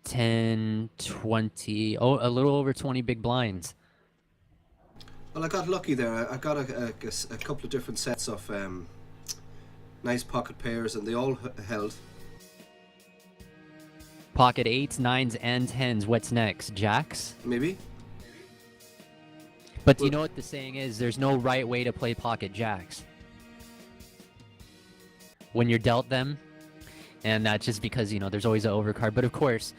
10, 20, oh, a little over 20 big blinds. Well, I got lucky there. I got a couple of different sets of nice pocket pairs, and they all held. Pocket 8s, 9s, and 10s. What's next? Jacks? Maybe. But you know what the saying is? There's no right way to play pocket jacks. When you're dealt them, and that's just because, you know, there's always an overcard. But of course,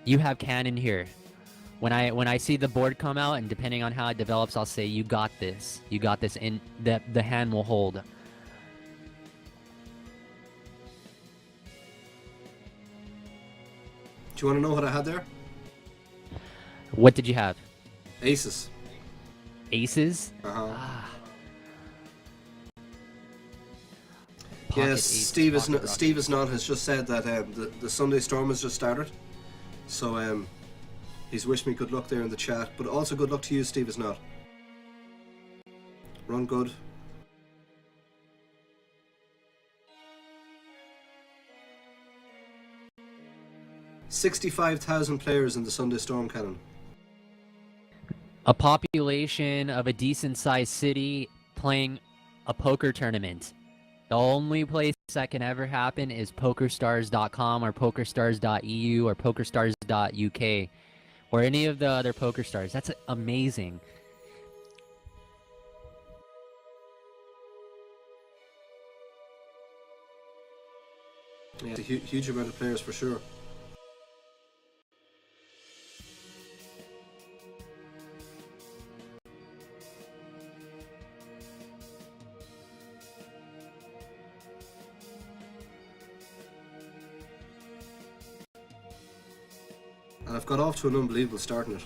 you have cannon here. When I see the board come out, and depending on how it develops, I'll say, you got this. You got this, and the hand will hold. Do you want to know what I had there? What did you have? Aces. Aces? Uh-huh. Ah. Yes, Steve is not has just said that the Sunday Storm has just started. So he's wished me good luck there in the chat, but also good luck to you, Steve is not. Run good. $65,000 players in the Sunday Storm, Cannon. A population of a decent-sized city playing a poker tournament. The only place that can ever happen is PokerStars.com or PokerStars.eu or PokerStars.uk or any of the other PokerStars. That's amazing. Yeah, it's a huge amount of players for sure. And I've got off to an unbelievable start in it.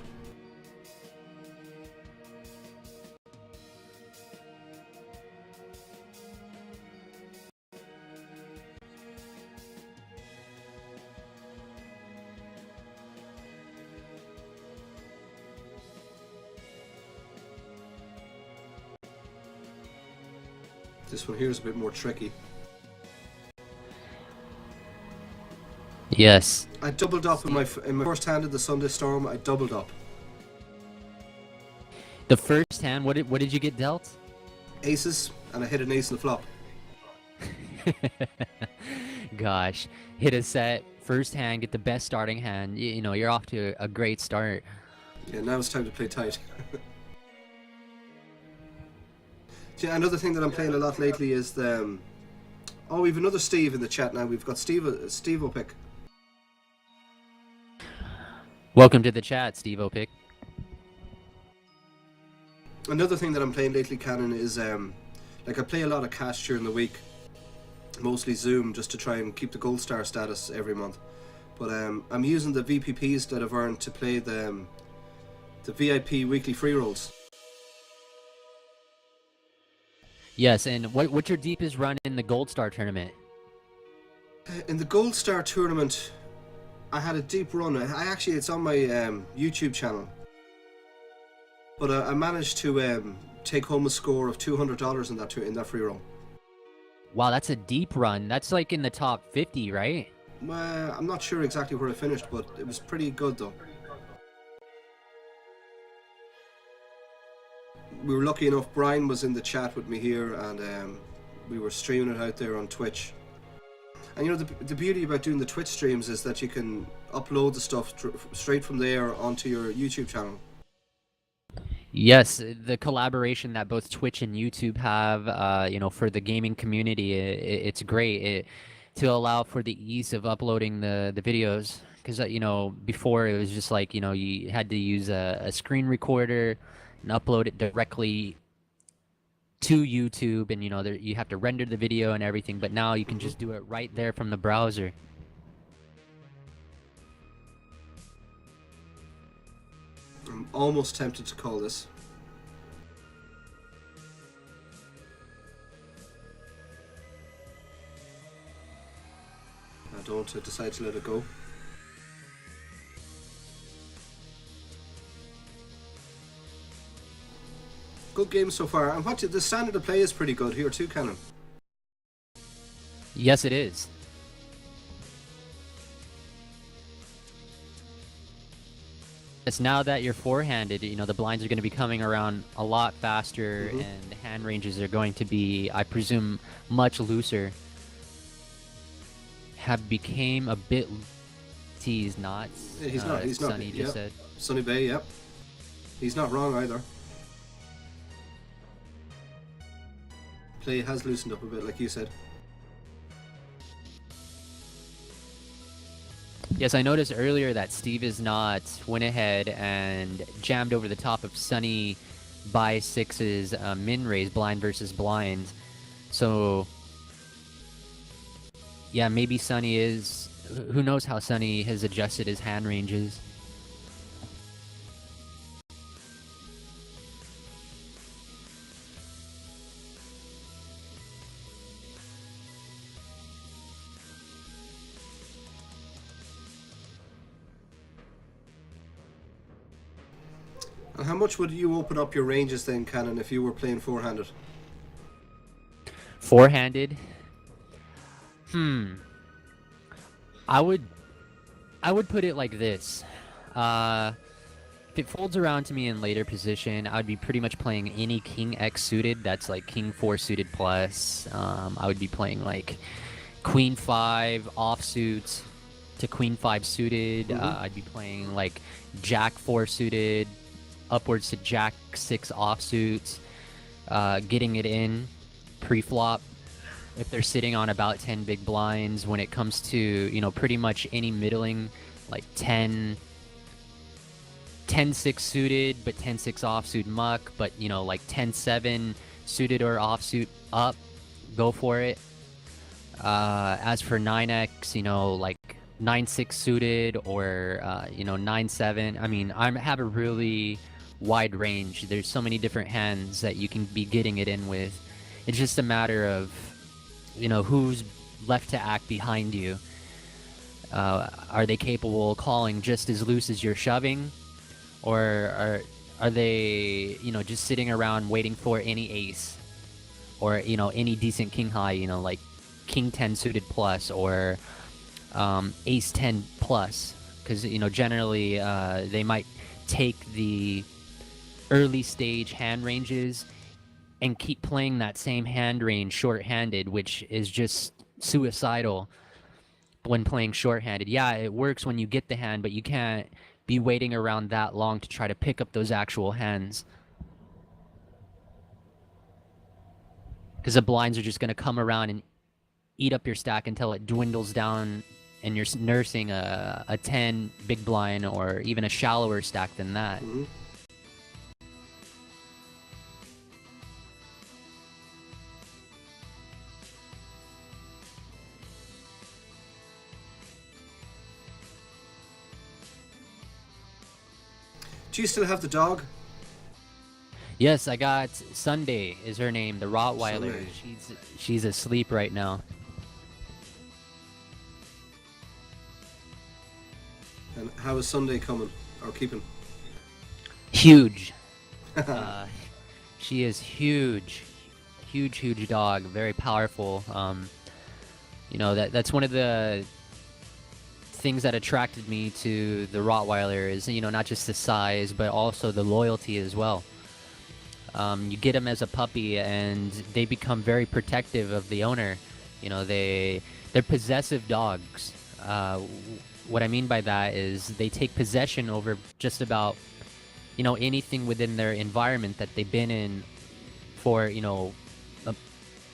This one here is a bit more tricky. Yes. I doubled up in my first hand of the Sunday Storm. I doubled up. The first hand, what did you get dealt? Aces, and I hit an ace in the flop. Gosh, hit a set, first hand, get the best starting hand. You know, you're off to a great start. Yeah, now it's time to play tight. Yeah, another thing that I'm playing a lot lately is the... Oh, we've another Steve in the chat now. We've got Steve Opick. Welcome to the chat, Steve Opick. Another thing that I'm playing lately, Cannon, is like I play a lot of cash during the week, mostly Zoom, just to try and keep the Gold Star status every month. But I'm using the VPPs that I've earned to play the VIP weekly free rolls. Yes, and what's your deepest run in the Gold Star tournament? In the Gold Star tournament, I had a deep run. It's on my YouTube channel. But I managed to take home a score of $200 in that free roll. Wow, that's a deep run. That's like in the top 50, right? Well, I'm not sure exactly where I finished, but it was pretty good though. We were lucky enough, Brian was in the chat with me here, and we were streaming it out there on Twitch. And you know, the beauty about doing the Twitch streams is that you can upload the stuff straight from there onto your YouTube channel. Yes, the collaboration that both Twitch and YouTube have, you know, for the gaming community, it's great to allow for the ease of uploading the videos. Because, you know, before it was just like, you know, you had to use a screen recorder and upload it directly to YouTube, and, you know, you have to render the video and everything. But now you can just do it right there from the browser. I'm almost tempted to call this. I don't decide to let it go. Good game so far. And the standard of play is pretty good here too, Cannon. Yes, it is. It's now that you're four-handed, you know, the blinds are going to be coming around a lot faster, Hmm. and the hand ranges are going to be, I presume, much looser. Have became a bit teased, not. He's not. He's not. Sunny Yeah. just said. Sunny Bay. Yep. He's not wrong either. Play has loosened up a bit, like you said. Yes, I noticed earlier that Steve is not went ahead and jammed over the top of Sunny by six's min raise blind versus blind. So yeah, maybe Sunny is. Who knows how Sunny has adjusted his hand ranges? And how much would you open up your ranges then, Cannon, if you were playing four-handed? Four-handed. I would put it like this. If it folds around to me in later position, I would be pretty much playing any King X suited. That's like King 4 suited plus. I would be playing like Queen 5 offsuit to Queen 5 suited. I'd be playing like Jack 4 suited upwards to Jack 6 offsuit. Getting it in pre-flop if they're sitting on about 10 big blinds. When it comes to, you know, pretty much any middling, like 10-6 suited, but 10-6 offsuit muck, but, you know, like 10-7 suited or offsuit up, go for it. As for 9x, you know, like 9-6 suited or, you know, 9-7. I mean, I have a really wide range. There's so many different hands that you can be getting it in with. It's just a matter of, you know, who's left to act behind you. Are they capable of calling just as loose as you're shoving? Or are they, you know, just sitting around waiting for any ace? Or, you know, any decent king high, you know, like King 10 suited plus or Ace 10 plus? Because, you know, generally they might take the early stage hand ranges and keep playing that same hand range short-handed, which is just suicidal when playing short-handed. Yeah, it works when you get the hand, but you can't be waiting around that long to try to pick up those actual hands. Because the blinds are just going to come around and eat up your stack until it dwindles down and you're nursing a 10 big blind or even a shallower stack than that. Mm-hmm. Do you still have the dog? Yes, I got Sunday is her name, the Rottweiler. Sunday. She's asleep right now. And how is Sunday coming or keeping? Huge. She is huge, huge dog. Very powerful. You know, that's one of the things that attracted me to the Rottweiler is, you know, not just the size but also the loyalty as well. You get them as a puppy and they become very protective of the owner. You know, they're possessive dogs. What I mean by that is they take possession over just about, you know, anything within their environment that they've been in for, you know,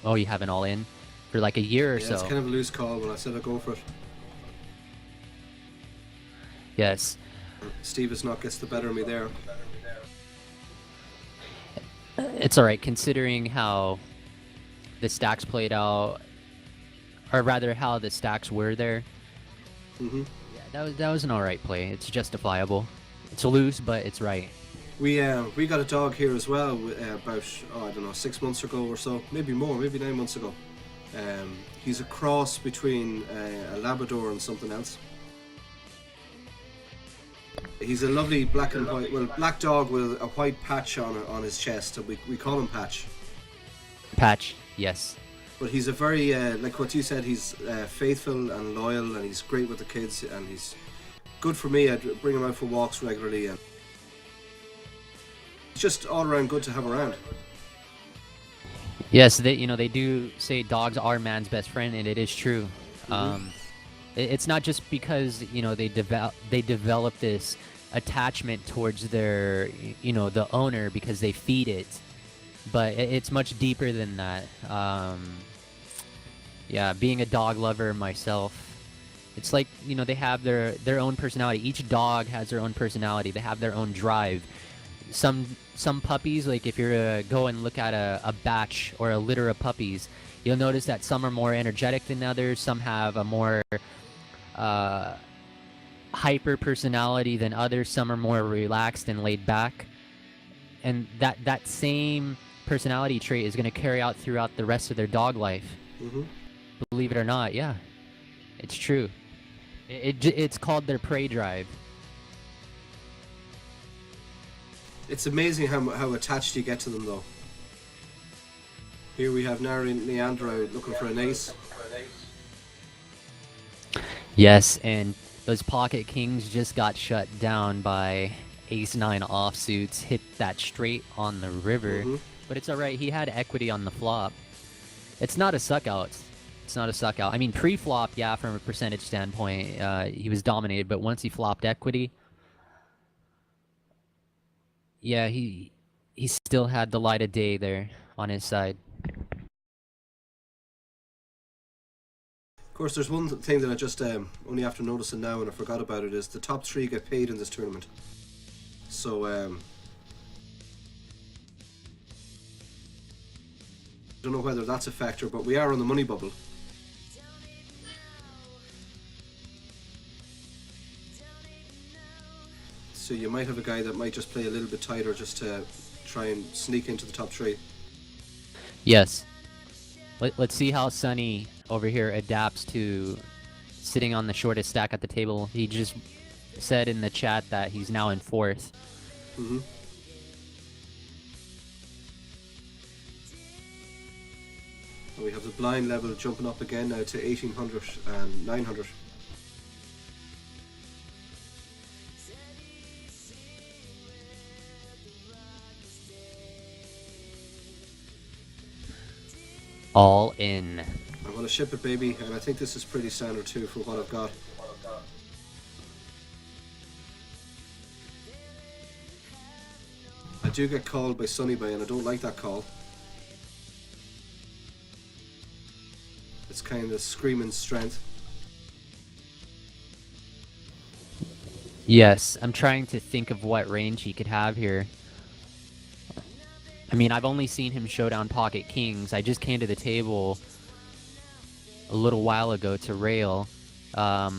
oh, you have an all in for like a year or Yeah, so. it's kind of a loose call, but I said I'd go for it. Yes. Steve is not gets the better of me there. It's all right considering how the stacks played out, or rather how the stacks were there. Mm-hmm. Yeah, that was an all right play. It's justifiable. It's loose, but it's right. We got a dog here as well about I don't know 6 months ago or so, maybe more, maybe 9 months ago. He's a cross between a Labrador and something else. He's a lovely black and white, well, black dog with a white patch on his chest. So we call him Patch. Patch, yes. But he's a very like what you said. He's faithful and loyal, and he's great with the kids, and he's good for me. I'd bring him out for walks regularly, and it's just all around good to have around. Yes, they do say dogs are man's best friend, and it is true. It's not just because they develop this attachment towards their the owner because they feed it, but it's much deeper than that. Yeah, being a dog lover myself, it's like they have their own personality. Each dog has their own personality. They have their own drive. Some puppies, like if you're go and look at a batch or a litter of puppies, you'll notice that some are more energetic than others. Some have a more hyper personality than others. Some are more relaxed and laid back, and that same personality trait is going to carry out throughout the rest of their dog life. Believe it or not, yeah, it's true. It's called their prey drive. It's amazing how attached you get to them, though. Here we have Nari Neandro looking for an ace. Yes, and those pocket kings just got shut down by ace-9 offsuits. Hit that straight on the river, but it's all right. He had equity on the flop. It's not a suck out. It's not a suck out. I mean, pre-flop, yeah, from a percentage standpoint, he was dominated, but once he flopped equity, yeah, he still had the light of day there on his side. Of course, there's one thing that I just only after noticing now, and I forgot about it, is the top 3 get paid in this tournament. So I don't know whether that's a factor, but we are on the money bubble. So you might have a guy that might just play a little bit tighter just to try and sneak into the top 3. Yes. Let's see how Sunny over here adapts to sitting on the shortest stack at the table. He just said in the chat that he's now in 4th. We have the blind level jumping up again now to 1800 and 900. All in. I'm going to ship it, baby, and I think this is pretty standard too for what I've got. I do get called by Sunny Bay, and I don't like that call. It's kind of screaming strength. Yes, I'm trying to think of what range he could have here. I mean, I've only seen him showdown pocket kings. I just came to the table a little while ago to rail. I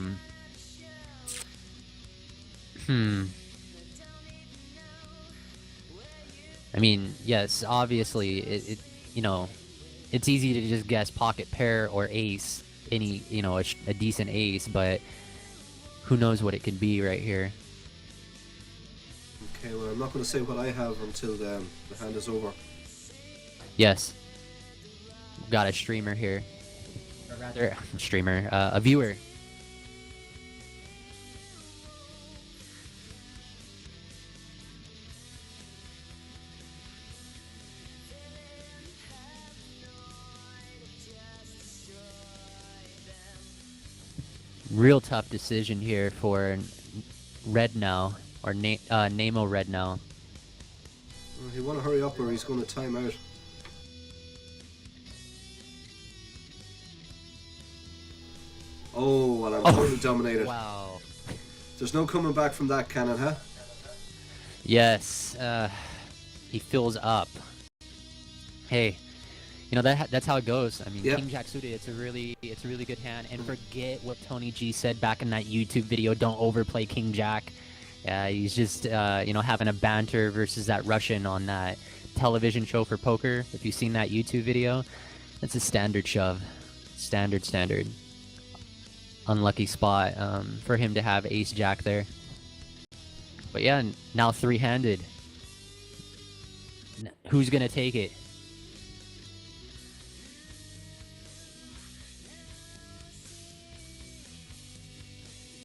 mean, yes, obviously, it's easy to just guess pocket pair or ace, any, a decent ace, but who knows what it could be right here. Okay, well, I'm not going to say what I have until the hand is over. Yes. We've got a streamer here. Or rather, streamer, a viewer. Real tough decision here for Red now, or Nemo Red now. Well, he want to hurry up or he's going to time out. Oh, well, I'm totally dominated. Wow. There's no coming back from that, Cannon, huh? Yes, he fills up. Hey, that's how it goes. I mean, Yep. King Jack suited, it's a really good hand. And forget what Tony G said back in that YouTube video. Don't overplay King Jack. He's just having a banter versus that Russian on that television show for poker. If you've seen that YouTube video, that's a standard shove. Standard. Unlucky spot for him to have Ace Jack there. But yeah, now three-handed. Who's gonna take it?